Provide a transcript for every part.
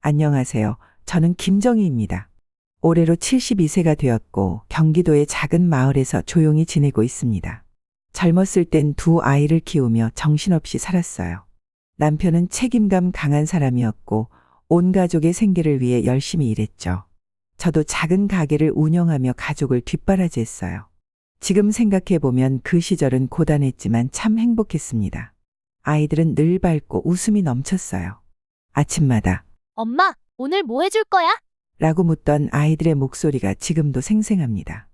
안녕하세요. 저는 김정희입니다. 올해로 72세가 되었고 경기도의 작은 마을에서 조용히 지내고 있습니다. 젊었을 땐 두 아이를 키우며 정신없이 살았어요. 남편은 책임감 강한 사람이었고 온 가족의 생계를 위해 열심히 일했죠. 저도 작은 가게를 운영하며 가족을 뒷바라지했어요. 지금 생각해보면 그 시절은 고단했지만 참 행복했습니다. 아이들은 늘 밝고 웃음이 넘쳤어요. 아침마다 엄마, 오늘 뭐 해줄 거야? 라고 묻던 아이들의 목소리가 지금도 생생합니다.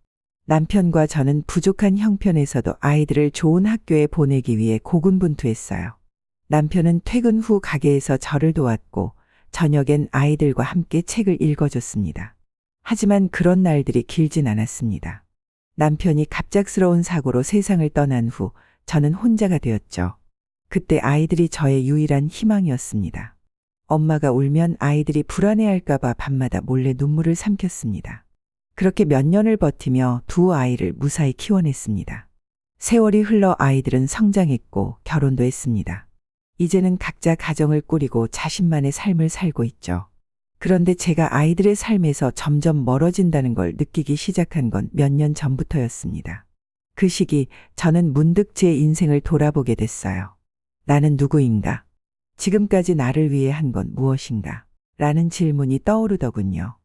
남편과 저는 부족한 형편에서도 아이들을 좋은 학교에 보내기 위해 고군분투했어요. 남편은 퇴근 후 가게에서 저를 도왔고 저녁엔 아이들과 함께 책을 읽어줬습니다. 하지만 그런 날들이 길진 않았습니다. 남편이 갑작스러운 사고로 세상을 떠난 후 저는 혼자가 되었죠. 그때 아이들이 저의 유일한 희망이었습니다. 엄마가 울면 아이들이 불안해할까봐 밤마다 몰래 눈물을 삼켰습니다. 그렇게 몇 년을 버티며 두 아이를 무사히 키워냈습니다. 세월이 흘러 아이들은 성장했고 결혼도 했습니다. 이제는 각자 가정을 꾸리고 자신만의 삶을 살고 있죠. 그런데 제가 아이들의 삶에서 점점 멀어진다는 걸 느끼기 시작한 건 몇 년 전부터였습니다. 그 시기 저는 문득 제 인생을 돌아보게 됐어요. 나는 누구인가? 지금까지 나를 위해 한 건 무엇인가? 라는 질문이 떠오르더군요.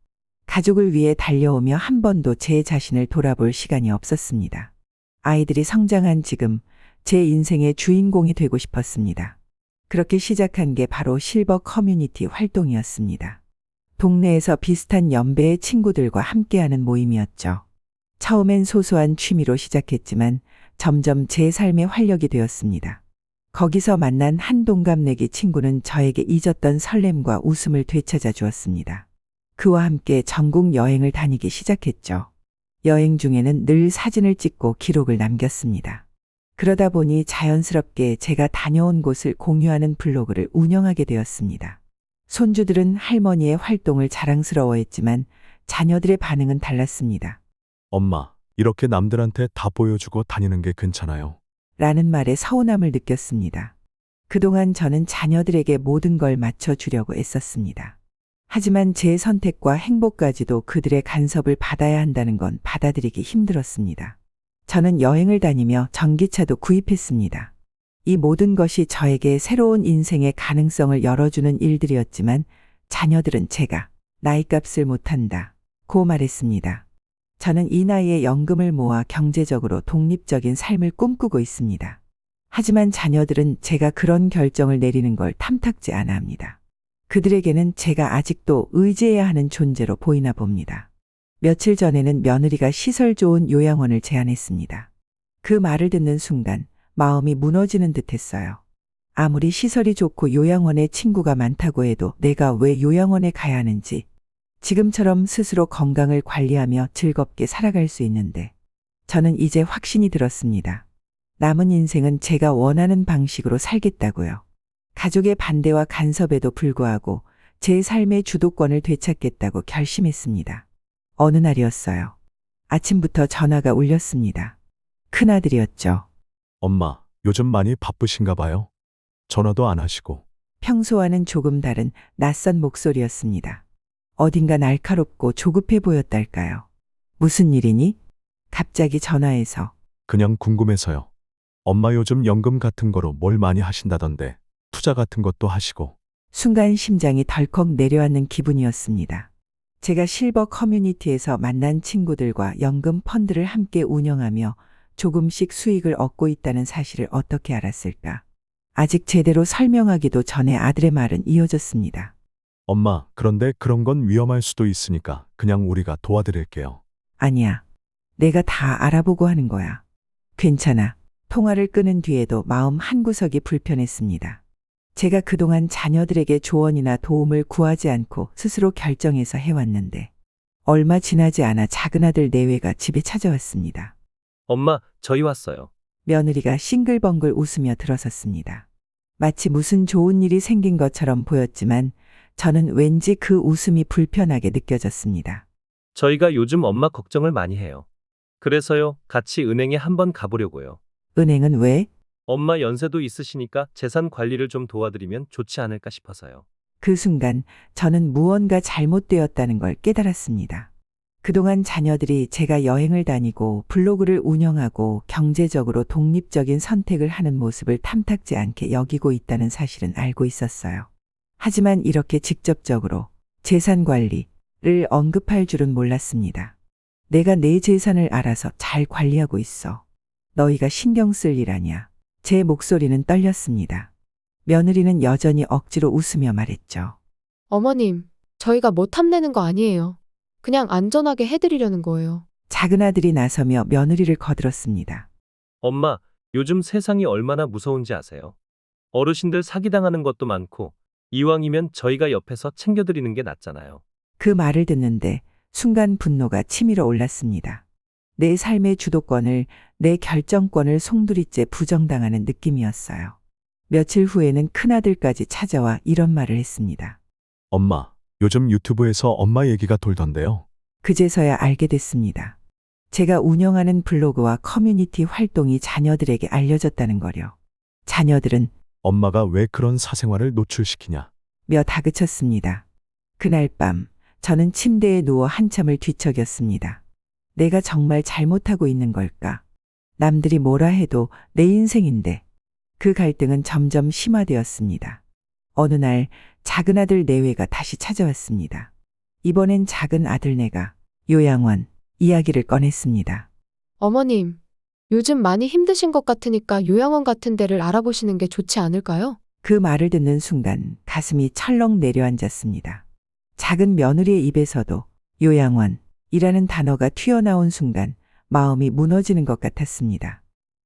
가족을 위해 달려오며 한 번도 제 자신을 돌아볼 시간이 없었습니다. 아이들이 성장한 지금 제 인생의 주인공이 되고 싶었습니다. 그렇게 시작한 게 바로 실버 커뮤니티 활동이었습니다. 동네에서 비슷한 연배의 친구들과 함께하는 모임이었죠. 처음엔 소소한 취미로 시작했지만 점점 제 삶의 활력이 되었습니다. 거기서 만난 한 동갑내기 친구는 저에게 잊었던 설렘과 웃음을 되찾아 주었습니다. 그와 함께 전국 여행을 다니기 시작했죠. 여행 중에는 늘 사진을 찍고 기록을 남겼습니다. 그러다 보니 자연스럽게 제가 다녀온 곳을 공유하는 블로그를 운영하게 되었습니다. 손주들은 할머니의 활동을 자랑스러워했지만 자녀들의 반응은 달랐습니다. 엄마, 이렇게 남들한테 다 보여주고 다니는 게 괜찮아요? 라는 말에 서운함을 느꼈습니다. 그동안 저는 자녀들에게 모든 걸 맞춰주려고 애썼습니다. 하지만 제 선택과 행복까지도 그들의 간섭을 받아야 한다는 건 받아들이기 힘들었습니다. 저는 여행을 다니며 전기차도 구입했습니다. 이 모든 것이 저에게 새로운 인생의 가능성을 열어주는 일들이었지만 자녀들은 제가 나이값을 못한다 고 말했습니다. 저는 이 나이에 연금을 모아 경제적으로 독립적인 삶을 꿈꾸고 있습니다. 하지만 자녀들은 제가 그런 결정을 내리는 걸 탐탁지 않아 합니다. 그들에게는 제가 아직도 의지해야 하는 존재로 보이나 봅니다. 며칠 전에는 며느리가 시설 좋은 요양원을 제안했습니다. 그 말을 듣는 순간 마음이 무너지는 듯 했어요. 아무리 시설이 좋고 요양원에 친구가 많다고 해도 내가 왜 요양원에 가야 하는지, 지금처럼 스스로 건강을 관리하며 즐겁게 살아갈 수 있는데 저는 이제 확신이 들었습니다. 남은 인생은 제가 원하는 방식으로 살겠다고요. 가족의 반대와 간섭에도 불구하고 제 삶의 주도권을 되찾겠다고 결심했습니다. 어느 날이었어요. 아침부터 전화가 울렸습니다. 큰아들이었죠. 엄마, 요즘 많이 바쁘신가 봐요? 전화도 안 하시고. 평소와는 조금 다른 낯선 목소리였습니다. 어딘가 날카롭고 조급해 보였달까요? 무슨 일이니? 갑자기 전화해서. 그냥 궁금해서요. 엄마 요즘 연금 같은 거로 뭘 많이 하신다던데 투자 같은 것도 하시고. 순간 심장이 덜컥 내려앉는 기분이었습니다. 제가 실버 커뮤니티에서 만난 친구들과 연금 펀드를 함께 운영하며 조금씩 수익을 얻고 있다는 사실을 어떻게 알았을까? 아직 제대로 설명하기도 전에 아들의 말은 이어졌습니다. 엄마, 그런데 그런 건 위험할 수도 있으니까 그냥 우리가 도와드릴게요. 아니야. 내가 다 알아보고 하는 거야. 괜찮아. 통화를 끊은 뒤에도 마음 한구석이 불편했습니다. 제가 그동안 자녀들에게 조언이나 도움을 구하지 않고 스스로 결정해서 해왔는데 얼마 지나지 않아 작은아들 내외가 집에 찾아왔습니다. 엄마, 저희 왔어요. 며느리가 싱글벙글 웃으며 들어섰습니다. 마치 무슨 좋은 일이 생긴 것처럼 보였지만 저는 왠지 그 웃음이 불편하게 느껴졌습니다. 저희가 요즘 엄마 걱정을 많이 해요. 그래서요, 같이 은행에 한번 가보려고요. 은행은 왜? 엄마 연세도 있으시니까 재산 관리를 좀 도와드리면 좋지 않을까 싶어서요. 그 순간 저는 무언가 잘못되었다는 걸 깨달았습니다. 그동안 자녀들이 제가 여행을 다니고 블로그를 운영하고 경제적으로 독립적인 선택을 하는 모습을 탐탁지 않게 여기고 있다는 사실은 알고 있었어요. 하지만 이렇게 직접적으로 재산 관리를 언급할 줄은 몰랐습니다. 내가 내 재산을 알아서 잘 관리하고 있어. 너희가 신경 쓸 일 아냐. 제 목소리는 떨렸습니다. 며느리는 여전히 억지로 웃으며 말했죠. 어머님, 저희가 뭐 탐내는 거 아니에요. 그냥 안전하게 해드리려는 거예요. 작은 아들이 나서며 며느리를 거들었습니다. 엄마, 요즘 세상이 얼마나 무서운지 아세요? 어르신들 사기당하는 것도 많고 이왕이면 저희가 옆에서 챙겨드리는 게 낫잖아요. 그 말을 듣는데 순간 분노가 치밀어 올랐습니다. 내 삶의 주도권을, 내 결정권을 송두리째 부정당하는 느낌이었어요. 며칠 후에는 큰아들까지 찾아와 이런 말을 했습니다. 엄마, 요즘 유튜브에서 엄마 얘기가 돌던데요. 그제서야 알게 됐습니다. 제가 운영하는 블로그와 커뮤니티 활동이 자녀들에게 알려졌다는 거요. 자녀들은 엄마가 왜 그런 사생활을 노출시키냐. 며 다그쳤습니다. 그날 밤 저는 침대에 누워 한참을 뒤척였습니다. 내가 정말 잘못하고 있는 걸까? 남들이 뭐라 해도 내 인생인데. 그 갈등은 점점 심화되었습니다. 어느 날 작은 아들 내외가 다시 찾아왔습니다. 이번엔 작은 아들네가 요양원 이야기를 꺼냈습니다. 어머님, 요즘 많이 힘드신 것 같으니까 요양원 같은 데를 알아보시는 게 좋지 않을까요? 그 말을 듣는 순간 가슴이 철렁 내려앉았습니다. 작은 며느리의 입에서도 요양원이라는 단어가 튀어나온 순간 마음이 무너지는 것 같았습니다.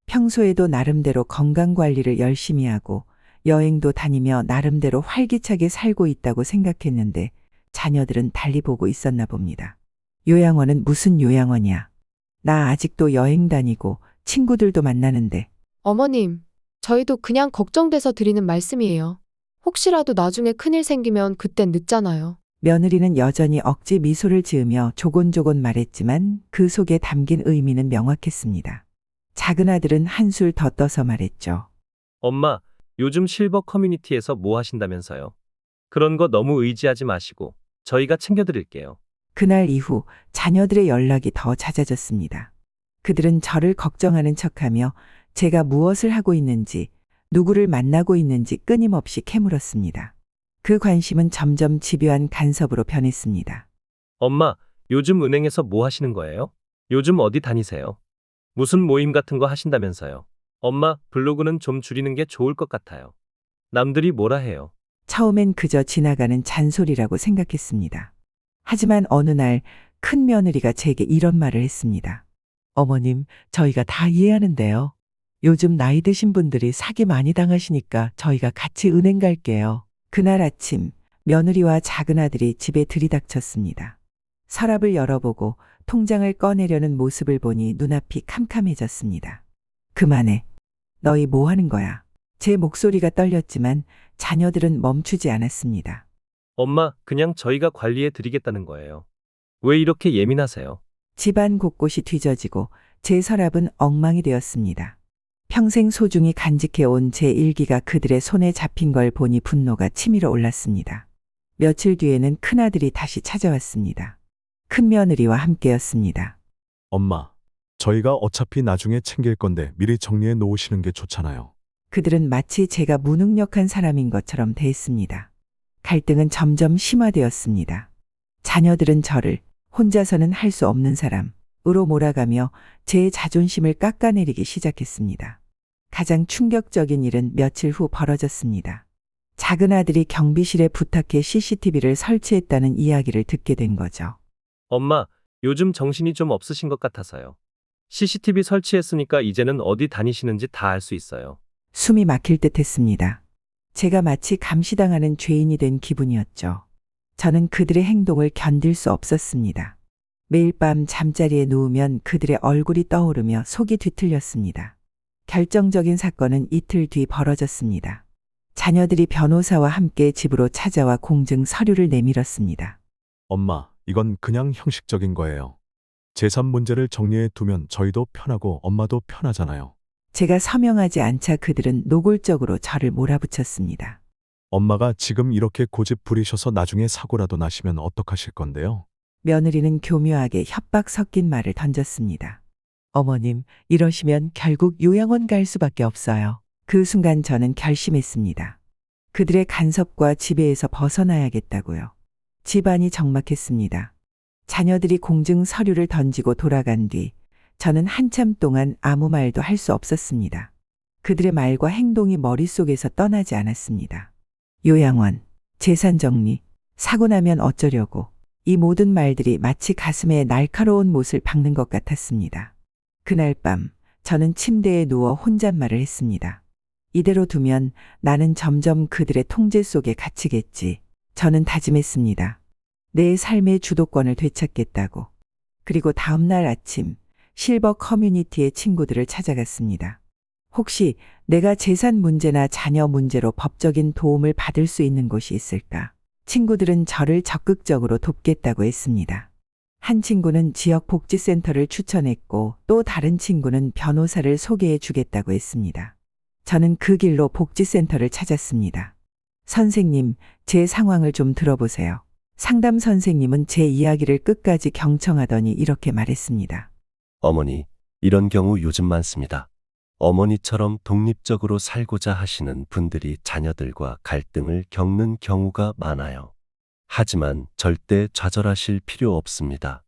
평소에도 나름대로 건강관리를 열심히 하고 여행도 다니며 나름대로 활기차게 살고 있다고 생각했는데 자녀들은 달리 보고 있었나 봅니다. 요양원은 무슨 요양원이야? 나 아직도 여행 다니고 친구들도 만나는데. 어머님, 저희도 그냥 걱정돼서 드리는 말씀이에요. 혹시라도 나중에 큰일 생기면 그땐 늦잖아요. 며느리는 여전히 억지 미소를 지으며 조곤조곤 말했지만 그 속에 담긴 의미는 명확했습니다. 작은 아들은 한술 더 떠서 말했죠. 엄마, 요즘 실버 커뮤니티에서 뭐 하신다면서요? 그런 거 너무 의지하지 마시고 저희가 챙겨드릴게요. 그날 이후 자녀들의 연락이 더 잦아졌습니다. 그들은 저를 걱정하는 척하며 제가 무엇을 하고 있는지, 누구를 만나고 있는지 끊임없이 캐물었습니다. 그 관심은 점점 집요한 간섭으로 변했습니다. 엄마, 요즘 은행에서 뭐 하시는 거예요? 요즘 어디 다니세요? 무슨 모임 같은 거 하신다면서요? 엄마, 블로그는 좀 줄이는 게 좋을 것 같아요. 남들이 뭐라 해요? 처음엔 그저 지나가는 잔소리라고 생각했습니다. 하지만 어느 날 큰 며느리가 제게 이런 말을 했습니다. 어머님, 저희가 다 이해하는데요. 요즘 나이 드신 분들이 사기 많이 당하시니까 저희가 같이 은행 갈게요. 그날 아침 며느리와 작은 아들이 집에 들이닥쳤습니다. 서랍을 열어보고 통장을 꺼내려는 모습을 보니 눈앞이 캄캄해졌습니다. 그만해. 너희 뭐 하는 거야? 제 목소리가 떨렸지만 자녀들은 멈추지 않았습니다. 엄마, 그냥 저희가 관리해 드리겠다는 거예요. 왜 이렇게 예민하세요? 집안 곳곳이 뒤져지고 제 서랍은 엉망이 되었습니다. 평생 소중히 간직해온 제 일기가 그들의 손에 잡힌 걸 보니 분노가 치밀어 올랐습니다. 며칠 뒤에는 큰아들이 다시 찾아왔습니다. 큰며느리와 함께였습니다. 엄마, 저희가 어차피 나중에 챙길 건데 미리 정리해 놓으시는 게 좋잖아요. 그들은 마치 제가 무능력한 사람인 것처럼 대했습니다. 갈등은 점점 심화되었습니다. 자녀들은 저를 혼자서는 할 수 없는 사람으로 몰아가며 제 자존심을 깎아내리기 시작했습니다. 가장 충격적인 일은 며칠 후 벌어졌습니다. 작은 아들이 경비실에 부탁해 CCTV를 설치했다는 이야기를 듣게 된 거죠. 엄마, 요즘 정신이 좀 없으신 것 같아서요. CCTV 설치했으니까 이제는 어디 다니시는지 다 알 수 있어요. 숨이 막힐 듯 했습니다. 제가 마치 감시당하는 죄인이 된 기분이었죠. 저는 그들의 행동을 견딜 수 없었습니다. 매일 밤 잠자리에 누우면 그들의 얼굴이 떠오르며 속이 뒤틀렸습니다. 결정적인 사건은 이틀 뒤 벌어졌습니다. 자녀들이 변호사와 함께 집으로 찾아와 공증 서류를 내밀었습니다. 엄마, 이건 그냥 형식적인 거예요. 재산 문제를 정리해 두면 저희도 편하고 엄마도 편하잖아요. 제가 서명하지 않자 그들은 노골적으로 저를 몰아붙였습니다. 엄마가 지금 이렇게 고집 부리셔서 나중에 사고라도 나시면 어떡하실 건데요? 며느리는 교묘하게 협박 섞인 말을 던졌습니다. 어머님, 이러시면 결국 요양원 갈 수밖에 없어요. 그 순간 저는 결심했습니다. 그들의 간섭과 지배에서 벗어나야겠다고요. 집안이 적막했습니다. 자녀들이 공증 서류를 던지고 돌아간 뒤 저는 한참 동안 아무 말도 할 수 없었습니다. 그들의 말과 행동이 머릿속에서 떠나지 않았습니다. 요양원, 재산 정리, 사고 나면 어쩌려고 이 모든 말들이 마치 가슴에 날카로운 못을 박는 것 같았습니다. 그날 밤 저는 침대에 누워 혼잣말을 했습니다. 이대로 두면 나는 점점 그들의 통제 속에 갇히겠지. 저는 다짐했습니다. 내 삶의 주도권을 되찾겠다고. 그리고 다음 날 아침 실버 커뮤니티의 친구들을 찾아갔습니다. 혹시 내가 재산 문제나 자녀 문제로 법적인 도움을 받을 수 있는 곳이 있을까? 친구들은 저를 적극적으로 돕겠다고 했습니다. 한 친구는 지역 복지센터를 추천했고 또 다른 친구는 변호사를 소개해 주겠다고 했습니다. 저는 그 길로 복지센터를 찾았습니다. 선생님, 제 상황을 좀 들어보세요. 상담 선생님은 제 이야기를 끝까지 경청하더니 이렇게 말했습니다. 어머니, 이런 경우 요즘 많습니다. 어머니처럼 독립적으로 살고자 하시는 분들이 자녀들과 갈등을 겪는 경우가 많아요. 하지만 절대 좌절하실 필요 없습니다.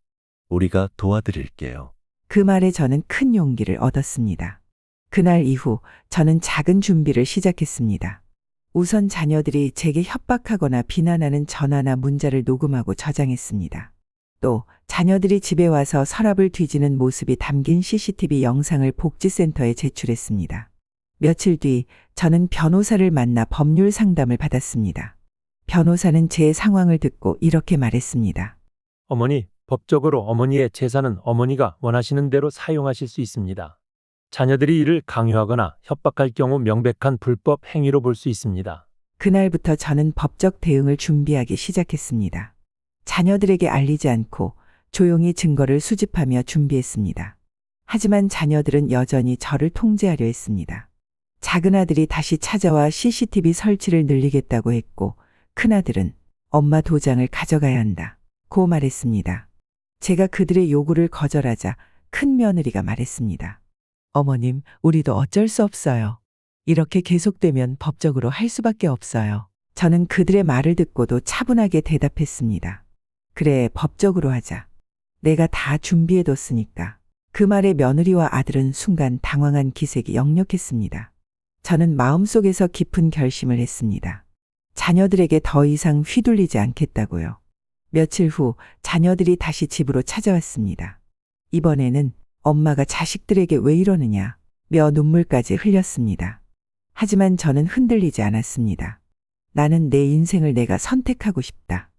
우리가 도와드릴게요. 그 말에 저는 큰 용기를 얻었습니다. 그날 이후 저는 작은 준비를 시작했습니다. 우선 자녀들이 제게 협박하거나 비난하는 전화나 문자를 녹음하고 저장했습니다. 또 자녀들이 집에 와서 서랍을 뒤지는 모습이 담긴 CCTV 영상을 복지센터에 제출했습니다. 며칠 뒤 저는 변호사를 만나 법률 상담을 받았습니다. 변호사는 제 상황을 듣고 이렇게 말했습니다. 어머니, 법적으로 어머니의 재산은 어머니가 원하시는 대로 사용하실 수 있습니다. 자녀들이 이를 강요하거나 협박할 경우 명백한 불법 행위로 볼 수 있습니다. 그날부터 저는 법적 대응을 준비하기 시작했습니다. 자녀들에게 알리지 않고 조용히 증거를 수집하며 준비했습니다. 하지만 자녀들은 여전히 저를 통제하려 했습니다. 작은아들이 다시 찾아와 CCTV 설치를 늘리겠다고 했고 큰아들은 엄마 도장을 가져가야 한다고 말했습니다. 제가 그들의 요구를 거절하자 큰 며느리가 말했습니다. 어머님, 우리도 어쩔 수 없어요. 이렇게 계속되면 법적으로 할 수밖에 없어요. 저는 그들의 말을 듣고도 차분하게 대답했습니다. 그래, 법적으로 하자. 내가 다 준비해뒀으니까. 그 말에 며느리와 아들은 순간 당황한 기색이 역력했습니다. 저는 마음속에서 깊은 결심을 했습니다. 자녀들에게 더 이상 휘둘리지 않겠다고요. 며칠 후 자녀들이 다시 집으로 찾아왔습니다. 이번에는 엄마가 자식들에게 왜 이러느냐 며 눈물까지 흘렸습니다. 하지만 저는 흔들리지 않았습니다. 나는 내 인생을 내가 선택하고 싶다.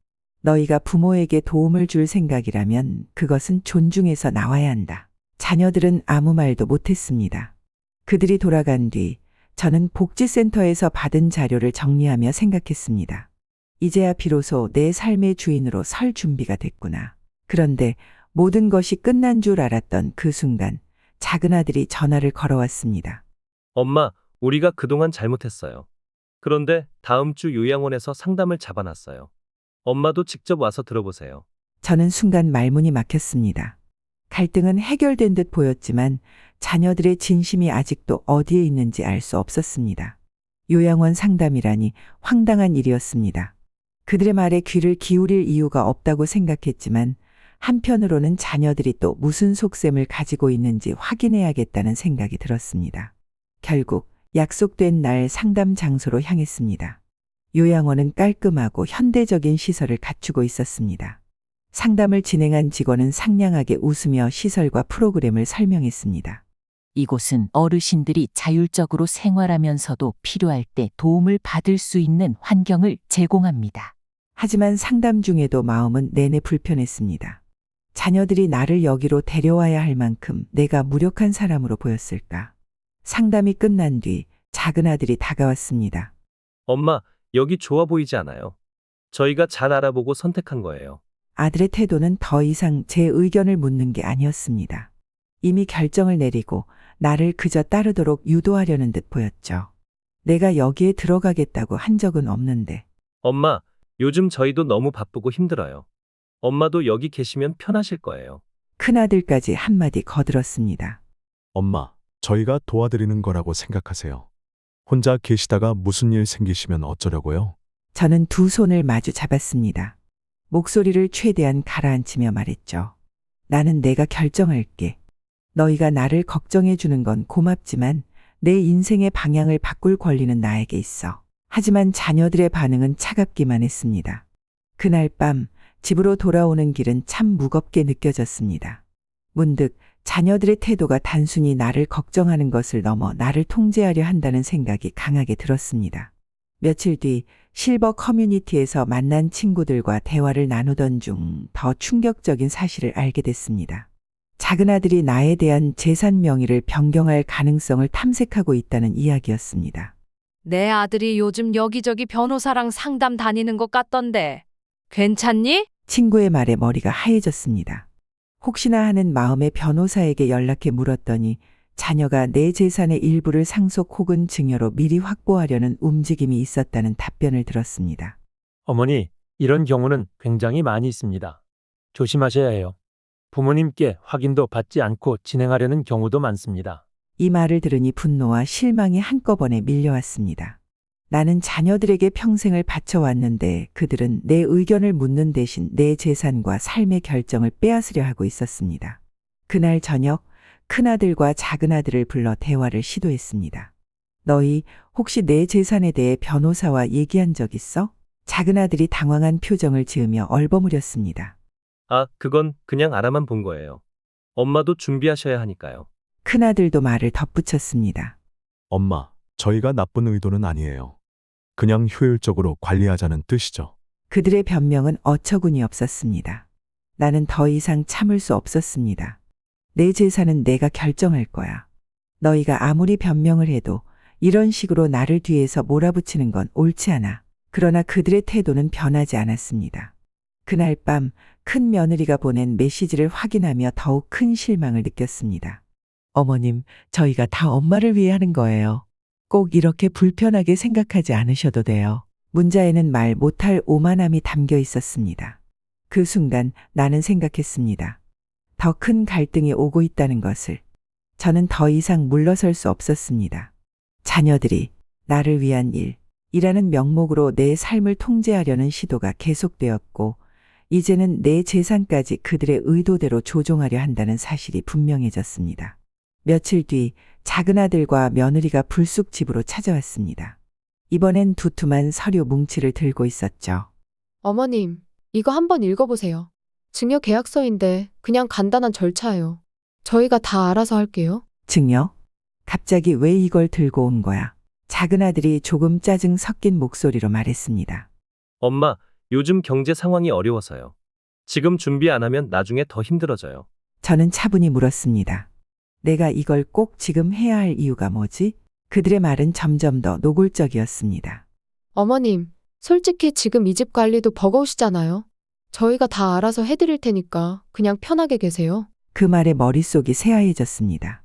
너희가 부모에게 도움을 줄 생각이라면 그것은 존중해서 나와야 한다. 자녀들은 아무 말도 못했습니다. 그들이 돌아간 뒤 저는 복지센터에서 받은 자료를 정리하며 생각했습니다. 이제야 비로소 내 삶의 주인으로 설 준비가 됐구나. 그런데 모든 것이 끝난 줄 알았던 그 순간 작은아들이 전화를 걸어왔습니다. 엄마, 우리가 그동안 잘못했어요. 그런데 다음 주 요양원에서 상담을 잡아놨어요. 엄마도 직접 와서 들어보세요. 저는 순간 말문이 막혔습니다. 갈등은 해결된 듯 보였지만 자녀들의 진심이 아직도 어디에 있는지 알 수 없었습니다. 요양원 상담이라니 황당한 일이었습니다. 그들의 말에 귀를 기울일 이유가 없다고 생각했지만 한편으로는 자녀들이 또 무슨 속셈을 가지고 있는지 확인해야겠다는 생각이 들었습니다. 결국 약속된 날 상담 장소로 향했습니다. 요양원은 깔끔하고 현대적인 시설을 갖추고 있었습니다. 상담을 진행한 직원은 상냥하게 웃으며 시설과 프로그램을 설명했습니다. 이곳은 어르신들이 자율적으로 생활하면서도 필요할 때 도움을 받을 수 있는 환경을 제공합니다. 하지만 상담 중에도 마음은 내내 불편했습니다. 자녀들이 나를 여기로 데려와야 할 만큼 내가 무력한 사람으로 보였을까? 상담이 끝난 뒤 작은 아들이 다가왔습니다. 엄마, 여기 좋아 보이지 않아요? 저희가 잘 알아보고 선택한 거예요. 아들의 태도는 더 이상 제 의견을 묻는 게 아니었습니다. 이미 결정을 내리고 나를 그저 따르도록 유도하려는 듯 보였죠. 내가 여기에 들어가겠다고 한 적은 없는데. 엄마, 요즘 저희도 너무 바쁘고 힘들어요. 엄마도 여기 계시면 편하실 거예요. 큰아들까지 한마디 거들었습니다. 엄마, 저희가 도와드리는 거라고 생각하세요. 혼자 계시다가 무슨 일 생기시면 어쩌려고요? 저는 두 손을 마주 잡았습니다. 목소리를 최대한 가라앉히며 말했죠. 나는 내가 결정할게. 너희가 나를 걱정해 주는 건 고맙지만 내 인생의 방향을 바꿀 권리는 나에게 있어. 하지만 자녀들의 반응은 차갑기만 했습니다. 그날 밤 집으로 돌아오는 길은 참 무겁게 느껴졌습니다. 문득 자녀들의 태도가 단순히 나를 걱정하는 것을 넘어 나를 통제하려 한다는 생각이 강하게 들었습니다. 며칠 뒤 실버 커뮤니티에서 만난 친구들과 대화를 나누던 중 더 충격적인 사실을 알게 됐습니다. 작은아들이 나에 대한 재산 명의를 변경할 가능성을 탐색하고 있다는 이야기였습니다. 내 아들이 요즘 여기저기 변호사랑 상담 다니는 것 같던데. 괜찮니? 친구의 말에 머리가 하얘졌습니다. 혹시나 하는 마음에 변호사에게 연락해 물었더니 자녀가 내 재산의 일부를 상속 혹은 증여로 미리 확보하려는 움직임이 있었다는 답변을 들었습니다. 어머니, 이런 경우는 굉장히 많이 있습니다. 조심하셔야 해요. 부모님께 확인도 받지 않고 진행하려는 경우도 많습니다. 이 말을 들으니 분노와 실망이 한꺼번에 밀려왔습니다. 나는 자녀들에게 평생을 바쳐왔는데 그들은 내 의견을 묻는 대신 내 재산과 삶의 결정을 빼앗으려 하고 있었습니다. 그날 저녁 큰아들과 작은아들을 불러 대화를 시도했습니다. 너희 혹시 내 재산에 대해 변호사와 얘기한 적 있어? 작은아들이 당황한 표정을 지으며 얼버무렸습니다. 아, 그건 그냥 알아만 본 거예요. 엄마도 준비하셔야 하니까요. 큰아들도 말을 덧붙였습니다. 엄마, 저희가 나쁜 의도는 아니에요. 그냥 효율적으로 관리하자는 뜻이죠. 그들의 변명은 어처구니 없었습니다. 나는 더 이상 참을 수 없었습니다. 내 재산은 내가 결정할 거야. 너희가 아무리 변명을 해도 이런 식으로 나를 뒤에서 몰아붙이는 건 옳지 않아. 그러나 그들의 태도는 변하지 않았습니다. 그날 밤 큰 며느리가 보낸 메시지를 확인하며 더욱 큰 실망을 느꼈습니다. 어머님, 저희가 다 엄마를 위해 하는 거예요. 꼭 이렇게 불편하게 생각하지 않으셔도 돼요. 문자에는 말 못할 오만함이 담겨 있었습니다. 그 순간 나는 생각했습니다. 더 큰 갈등이 오고 있다는 것을. 저는 더 이상 물러설 수 없었습니다. 자녀들이 나를 위한 일이라는 명목으로 내 삶을 통제하려는 시도가 계속되었고, 이제는 내 재산까지 그들의 의도대로 조종하려 한다는 사실이 분명해졌습니다. 며칠 뒤 작은아들과 며느리가 불쑥 집으로 찾아왔습니다. 이번엔 두툼한 서류 뭉치를 들고 있었죠. 어머님, 이거 한번 읽어보세요. 증여 계약서인데 그냥 간단한 절차예요. 저희가 다 알아서 할게요. 증여? 갑자기 왜 이걸 들고 온 거야? 작은아들이 조금 짜증 섞인 목소리로 말했습니다. 엄마, 요즘 경제 상황이 어려워서요. 지금 준비 안 하면 나중에 더 힘들어져요. 저는 차분히 물었습니다. 내가 이걸 꼭 지금 해야 할 이유가 뭐지? 그들의 말은 점점 더 노골적이었습니다. 어머님, 솔직히 지금 이 집 관리도 버거우시잖아요. 저희가 다 알아서 해드릴 테니까 그냥 편하게 계세요. 그 말에 머릿속이 새하얘졌습니다.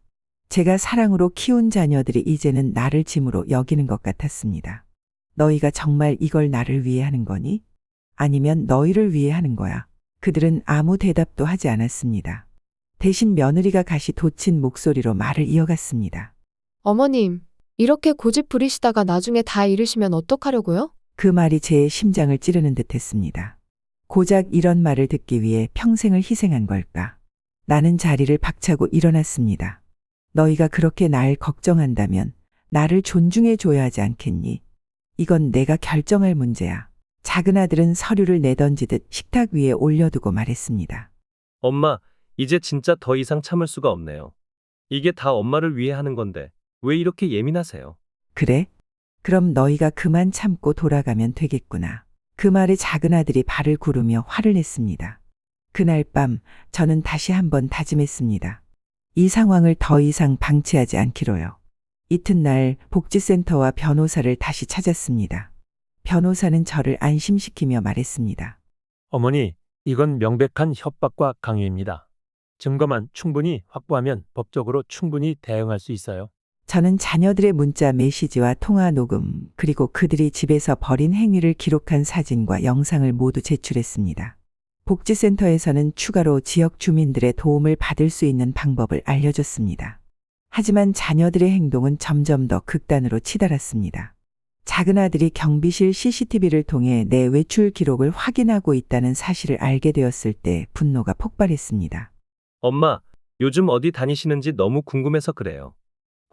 제가 사랑으로 키운 자녀들이 이제는 나를 짐으로 여기는 것 같았습니다. 너희가 정말 이걸 나를 위해 하는 거니? 아니면 너희를 위해 하는 거야? 그들은 아무 대답도 하지 않았습니다. 대신 며느리가 가시 돋친 목소리로 말을 이어갔습니다. 어머님, 이렇게 고집 부리시다가 나중에 다 잃으시면 어떡하려고요? 그 말이 제 심장을 찌르는 듯 했습니다. 고작 이런 말을 듣기 위해 평생을 희생한 걸까? 나는 자리를 박차고 일어났습니다. 너희가 그렇게 날 걱정한다면 나를 존중해 줘야 하지 않겠니? 이건 내가 결정할 문제야. 작은아들은 서류를 내던지듯 식탁 위에 올려두고 말했습니다. 엄마, 이제 진짜 더 이상 참을 수가 없네요. 이게 다 엄마를 위해 하는 건데 왜 이렇게 예민하세요? 그래? 그럼 너희가 그만 참고 돌아가면 되겠구나. 그 말에 작은아들이 발을 구르며 화를 냈습니다. 그날 밤 저는 다시 한번 다짐했습니다. 이 상황을 더 이상 방치하지 않기로요. 이튿날 복지센터와 변호사를 다시 찾았습니다. 변호사는 저를 안심시키며 말했습니다. 어머니, 이건 명백한 협박과 강요입니다. 증거만 충분히 확보하면 법적으로 충분히 대응할 수 있어요. 저는 자녀들의 문자 메시지와 통화 녹음, 그리고 그들이 집에서 벌인 행위를 기록한 사진과 영상을 모두 제출했습니다. 복지센터에서는 추가로 지역 주민들의 도움을 받을 수 있는 방법을 알려줬습니다. 하지만 자녀들의 행동은 점점 더 극단으로 치달았습니다. 작은 아들이 경비실 CCTV를 통해 내 외출 기록을 확인하고 있다는 사실을 알게 되었을 때 분노가 폭발했습니다. 엄마, 요즘 어디 다니시는지 너무 궁금해서 그래요.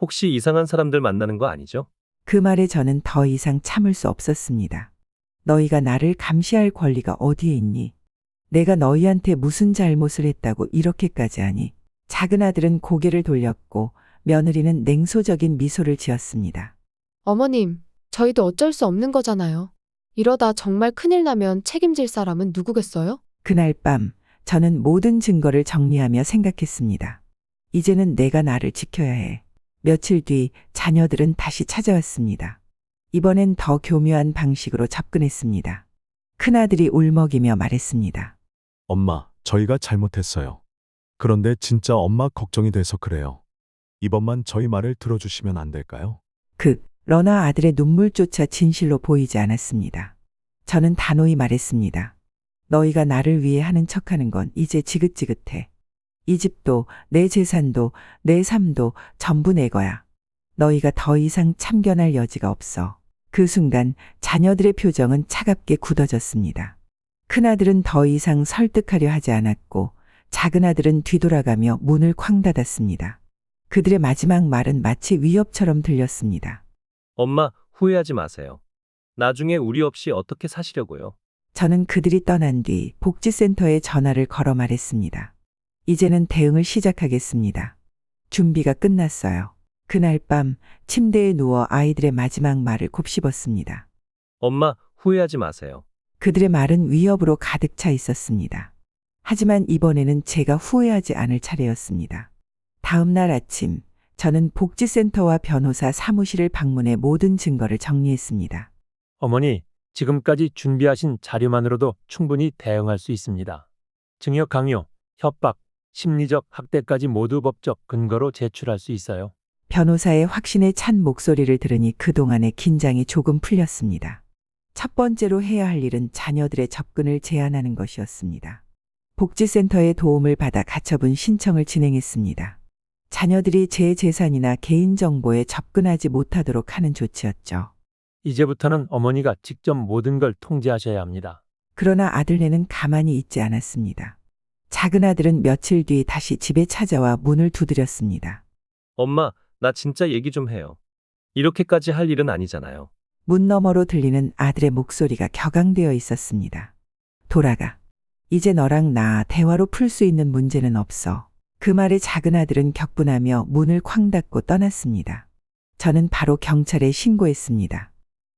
혹시 이상한 사람들 만나는 거 아니죠? 그 말에 저는 더 이상 참을 수 없었습니다. 너희가 나를 감시할 권리가 어디에 있니? 내가 너희한테 무슨 잘못을 했다고 이렇게까지 하니? 작은 아들은 고개를 돌렸고 며느리는 냉소적인 미소를 지었습니다. 어머님, 저희도 어쩔 수 없는 거잖아요. 이러다 정말 큰일 나면 책임질 사람은 누구겠어요? 그날 밤 저는 모든 증거를 정리하며 생각했습니다. 이제는 내가 나를 지켜야 해. 며칠 뒤 자녀들은 다시 찾아왔습니다. 이번엔 더 교묘한 방식으로 접근했습니다. 큰아들이 울먹이며 말했습니다. 엄마, 저희가 잘못했어요. 그런데 진짜 엄마 걱정이 돼서 그래요. 이번만 저희 말을 들어주시면 안 될까요? 러나 아들의 눈물조차 진실로 보이지 않았습니다. 저는 단호히 말했습니다. 너희가 나를 위해 하는 척하는 건 이제 지긋지긋해. 이 집도 내 재산도 내 삶도 전부 내 거야. 너희가 더 이상 참견할 여지가 없어. 그 순간 자녀들의 표정은 차갑게 굳어졌습니다. 큰아들은 더 이상 설득하려 하지 않았고 작은 아들은 뒤돌아가며 문을 쾅 닫았습니다. 그들의 마지막 말은 마치 위협처럼 들렸습니다. 엄마, 후회하지 마세요. 나중에 우리 없이 어떻게 사시려고요? 저는 그들이 떠난 뒤 복지센터에 전화를 걸어 말했습니다. 이제는 대응을 시작하겠습니다. 준비가 끝났어요. 그날 밤 침대에 누워 아이들의 마지막 말을 곱씹었습니다. 엄마, 후회하지 마세요. 그들의 말은 위협으로 가득 차 있었습니다. 하지만 이번에는 제가 후회하지 않을 차례였습니다. 다음 날 아침, 저는 복지센터와 변호사 사무실을 방문해 모든 증거를 정리했습니다. 어머니, 지금까지 준비하신 자료만으로도 충분히 대응할 수 있습니다. 증여 강요, 협박, 심리적 학대까지 모두 법적 근거로 제출할 수 있어요. 변호사의 확신에 찬 목소리를 들으니 그동안의 긴장이 조금 풀렸습니다. 첫 번째로 해야 할 일은 자녀들의 접근을 제한하는 것이었습니다. 복지센터의 도움을 받아 가처분 신청을 진행했습니다. 자녀들이 제 재산이나 개인정보에 접근하지 못하도록 하는 조치였죠. 이제부터는 어머니가 직접 모든 걸 통제하셔야 합니다. 그러나 아들네는 가만히 있지 않았습니다. 작은 아들은 며칠 뒤 다시 집에 찾아와 문을 두드렸습니다. 엄마, 나 진짜 얘기 좀 해요. 이렇게까지 할 일은 아니잖아요. 문 너머로 들리는 아들의 목소리가 격앙되어 있었습니다. 돌아가. 이제 너랑 나 대화로 풀 수 있는 문제는 없어. 그 말에 작은 아들은 격분하며 문을 쾅 닫고 떠났습니다. 저는 바로 경찰에 신고했습니다.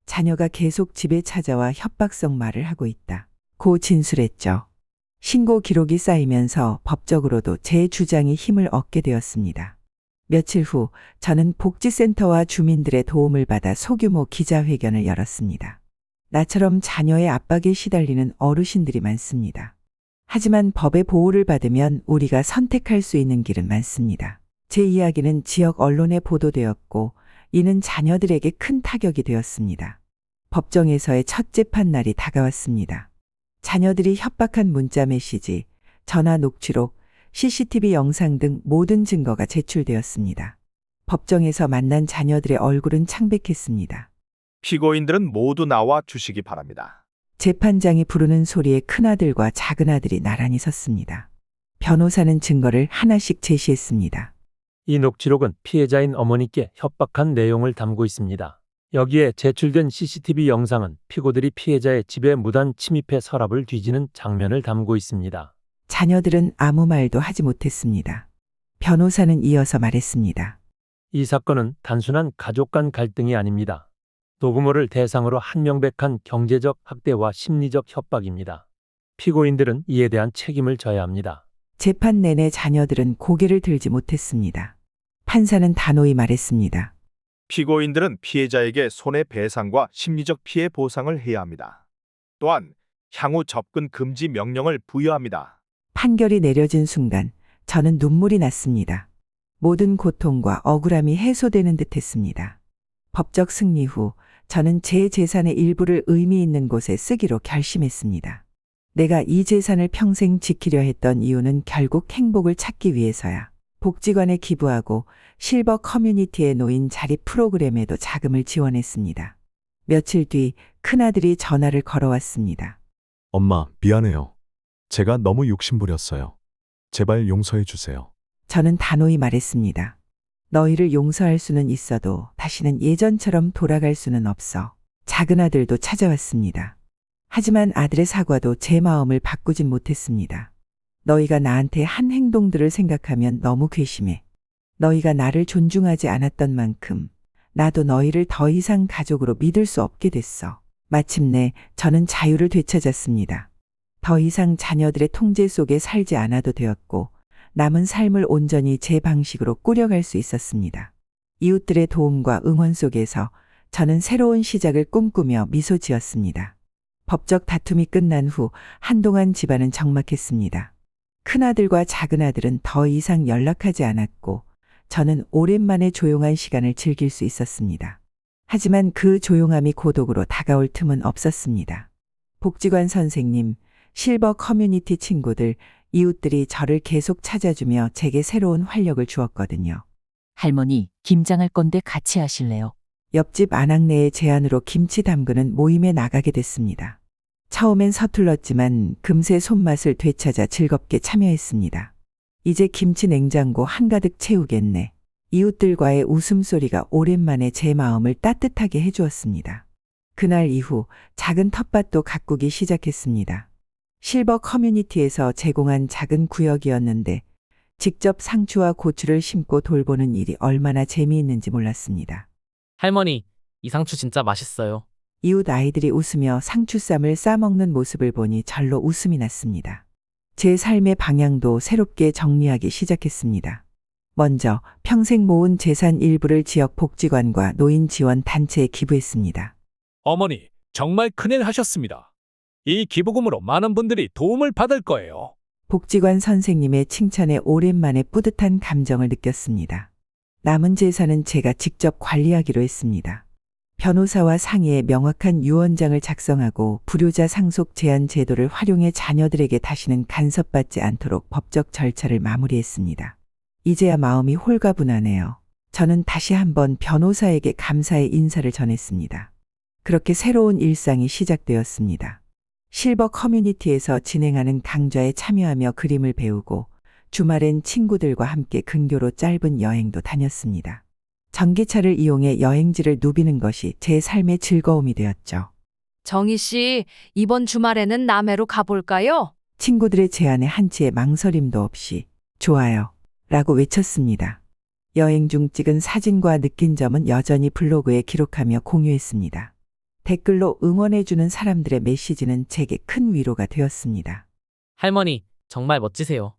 자녀가 계속 집에 찾아와 협박성 말을 하고 있다. 고 진술했죠. 신고 기록이 쌓이면서 법적으로도 제 주장이 힘을 얻게 되었습니다. 며칠 후 저는 복지센터와 주민들의 도움을 받아 소규모 기자회견을 열었습니다. 나처럼 자녀의 압박에 시달리는 어르신들이 많습니다. 하지만 법의 보호를 받으면 우리가 선택할 수 있는 길은 많습니다. 제 이야기는 지역 언론에 보도되었고 이는 자녀들에게 큰 타격이 되었습니다. 법정에서의 첫 재판날이 다가왔습니다. 자녀들이 협박한 문자 메시지, 전화 녹취록, CCTV 영상 등 모든 증거가 제출되었습니다. 법정에서 만난 자녀들의 얼굴은 창백했습니다. 피고인들은 모두 나와 주시기 바랍니다. 재판장이 부르는 소리에 큰아들과 작은아들이 나란히 섰습니다. 변호사는 증거를 하나씩 제시했습니다. 이 녹취록은 피해자인 어머니께 협박한 내용을 담고 있습니다. 여기에 제출된 CCTV 영상은 피고들이 피해자의 집에 무단 침입해 서랍을 뒤지는 장면을 담고 있습니다. 자녀들은 아무 말도 하지 못했습니다. 변호사는 이어서 말했습니다. 이 사건은 단순한 가족 간 갈등이 아닙니다. 노부모를 대상으로 한명백한 경제적 학대와 심리적 협박입니다. 피고인들은 이에 대한 책임을 져야 합니다. 재판 내내 자녀들은 고개를 들지 못했습니다. 판사는 단호히 말했습니다. 피고인들은 피해자에게 손해배상과 심리적 피해 보상을 해야 합니다. 또한 향후 접근 금지 명령을 부여합니다. 판결이 내려진 순간 저는 눈물이 났습니다. 모든 고통과 억울함이 해소되는 듯 했습니다. 법적 승리 후 저는 제 재산의 일부를 의미 있는 곳에 쓰기로 결심했습니다. 내가 이 재산을 평생 지키려 했던 이유는 결국 행복을 찾기 위해서야. 복지관에 기부하고 실버 커뮤니티에 놓인 자립 프로그램에도 자금을 지원했습니다. 며칠 뒤 큰아들이 전화를 걸어왔습니다. 엄마, 미안해요. 제가 너무 욕심부렸어요. 제발 용서해 주세요. 저는 단호히 말했습니다. 너희를 용서할 수는 있어도 다시는 예전처럼 돌아갈 수는 없어. 작은 아들도 찾아왔습니다. 하지만 아들의 사과도 제 마음을 바꾸진 못했습니다. 너희가 나한테 한 행동들을 생각하면 너무 괘씸해. 너희가 나를 존중하지 않았던 만큼 나도 너희를 더 이상 가족으로 믿을 수 없게 됐어. 마침내 저는 자유를 되찾았습니다. 더 이상 자녀들의 통제 속에 살지 않아도 되었고 남은 삶을 온전히 제 방식으로 꾸려갈 수 있었습니다. 이웃들의 도움과 응원 속에서 저는 새로운 시작을 꿈꾸며 미소 지었습니다. 법적 다툼이 끝난 후 한동안 집안은 적막했습니다. 큰아들과 작은아들은 더 이상 연락하지 않았고 저는 오랜만에 조용한 시간을 즐길 수 있었습니다. 하지만 그 조용함이 고독으로 다가올 틈은 없었습니다. 복지관 선생님, 실버 커뮤니티 친구들, 이웃들이 저를 계속 찾아주며 제게 새로운 활력을 주었거든요. 할머니, 김장할 건데 같이 하실래요? 옆집 아낙네의 제안으로 김치 담그는 모임에 나가게 됐습니다. 처음엔 서툴렀지만 금세 손맛을 되찾아 즐겁게 참여했습니다. 이제 김치 냉장고 한가득 채우겠네. 이웃들과의 웃음소리가 오랜만에 제 마음을 따뜻하게 해주었습니다. 그날 이후 작은 텃밭도 가꾸기 시작했습니다. 실버 커뮤니티에서 제공한 작은 구역이었는데 직접 상추와 고추를 심고 돌보는 일이 얼마나 재미있는지 몰랐습니다. 할머니, 이 상추 진짜 맛있어요. 이웃 아이들이 웃으며 상추쌈을 싸먹는 모습을 보니 절로 웃음이 났습니다. 제 삶의 방향도 새롭게 정리하기 시작했습니다. 먼저 평생 모은 재산 일부를 지역 복지관과 노인 지원 단체에 기부했습니다. 어머니, 정말 큰일 하셨습니다. 이 기부금으로 많은 분들이 도움을 받을 거예요. 복지관 선생님의 칭찬에 오랜만에 뿌듯한 감정을 느꼈습니다. 남은 재산은 제가 직접 관리하기로 했습니다. 변호사와 상의해 명확한 유언장을 작성하고 불효자 상속 제한 제도를 활용해 자녀들에게 다시는 간섭받지 않도록 법적 절차를 마무리했습니다. 이제야 마음이 홀가분하네요. 저는 다시 한번 변호사에게 감사의 인사를 전했습니다. 그렇게 새로운 일상이 시작되었습니다. 실버 커뮤니티에서 진행하는 강좌에 참여하며 그림을 배우고 주말엔 친구들과 함께 근교로 짧은 여행도 다녔습니다. 전기차를 이용해 여행지를 누비는 것이 제 삶의 즐거움이 되었죠. 정희 씨, 이번 주말에는 남해로 가볼까요? 친구들의 제안에 한치의 망설임도 없이 좋아요 라고 외쳤습니다. 여행 중 찍은 사진과 느낀 점은 여전히 블로그에 기록하며 공유했습니다. 댓글로 응원해주는 사람들의 메시지는 제게 큰 위로가 되었습니다. 할머니, 정말 멋지세요.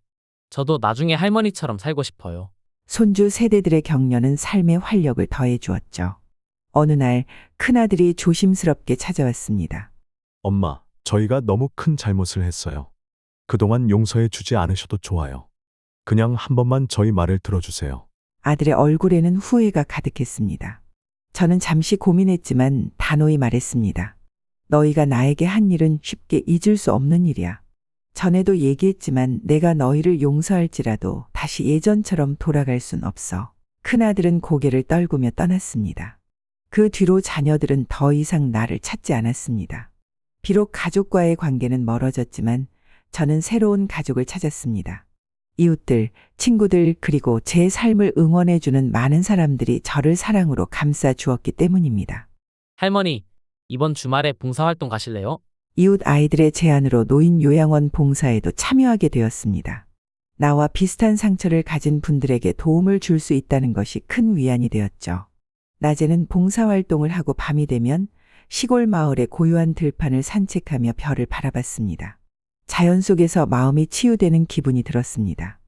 저도 나중에 할머니처럼 살고 싶어요. 손주 세대들의 격려는 삶의 활력을 더해 주었죠. 어느 날 큰아들이 조심스럽게 찾아왔습니다. 엄마, 저희가 너무 큰 잘못을 했어요. 그동안 용서해 주지 않으셔도 좋아요. 그냥 한 번만 저희 말을 들어주세요. 아들의 얼굴에는 후회가 가득했습니다. 저는 잠시 고민했지만 단호히 말했습니다. 너희가 나에게 한 일은 쉽게 잊을 수 없는 일이야. 전에도 얘기했지만 내가 너희를 용서할지라도 다시 예전처럼 돌아갈 순 없어. 큰아들은 고개를 떨구며 떠났습니다. 그 뒤로 자녀들은 더 이상 나를 찾지 않았습니다. 비록 가족과의 관계는 멀어졌지만 저는 새로운 가족을 찾았습니다. 이웃들, 친구들, 그리고 제 삶을 응원해주는 많은 사람들이 저를 사랑으로 감싸 주었기 때문입니다. 할머니, 이번 주말에 봉사활동 가실래요? 이웃 아이들의 제안으로 노인 요양원 봉사에도 참여하게 되었습니다. 나와 비슷한 상처를 가진 분들에게 도움을 줄 수 있다는 것이 큰 위안이 되었죠. 낮에는 봉사활동을 하고 밤이 되면 시골 마을의 고요한 들판을 산책하며 별을 바라봤습니다. 자연 속에서 마음이 치유되는 기분이 들었습니다.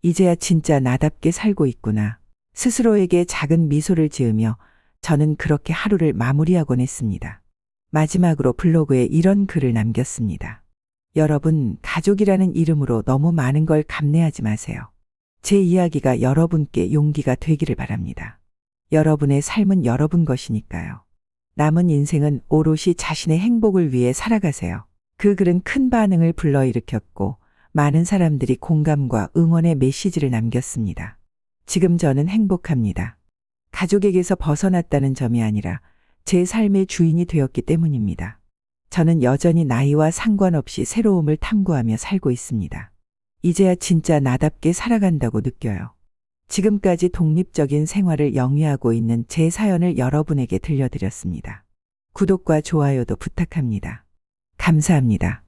이제야 진짜 나답게 살고 있구나. 스스로에게 작은 미소를 지으며 저는 그렇게 하루를 마무리하곤 했습니다. 마지막으로 블로그에 이런 글을 남겼습니다. 여러분, 가족이라는 이름으로 너무 많은 걸 감내하지 마세요. 제 이야기가 여러분께 용기가 되기를 바랍니다. 여러분의 삶은 여러분 것이니까요. 남은 인생은 오롯이 자신의 행복을 위해 살아가세요. 그 글은 큰 반응을 불러일으켰고 많은 사람들이 공감과 응원의 메시지를 남겼습니다. 지금 저는 행복합니다. 가족에게서 벗어났다는 점이 아니라 제 삶의 주인이 되었기 때문입니다. 저는 여전히 나이와 상관없이 새로움을 탐구하며 살고 있습니다. 이제야 진짜 나답게 살아간다고 느껴요. 지금까지 독립적인 생활을 영위하고 있는 제 사연을 여러분에게 들려드렸습니다. 구독과 좋아요도 부탁합니다. 감사합니다.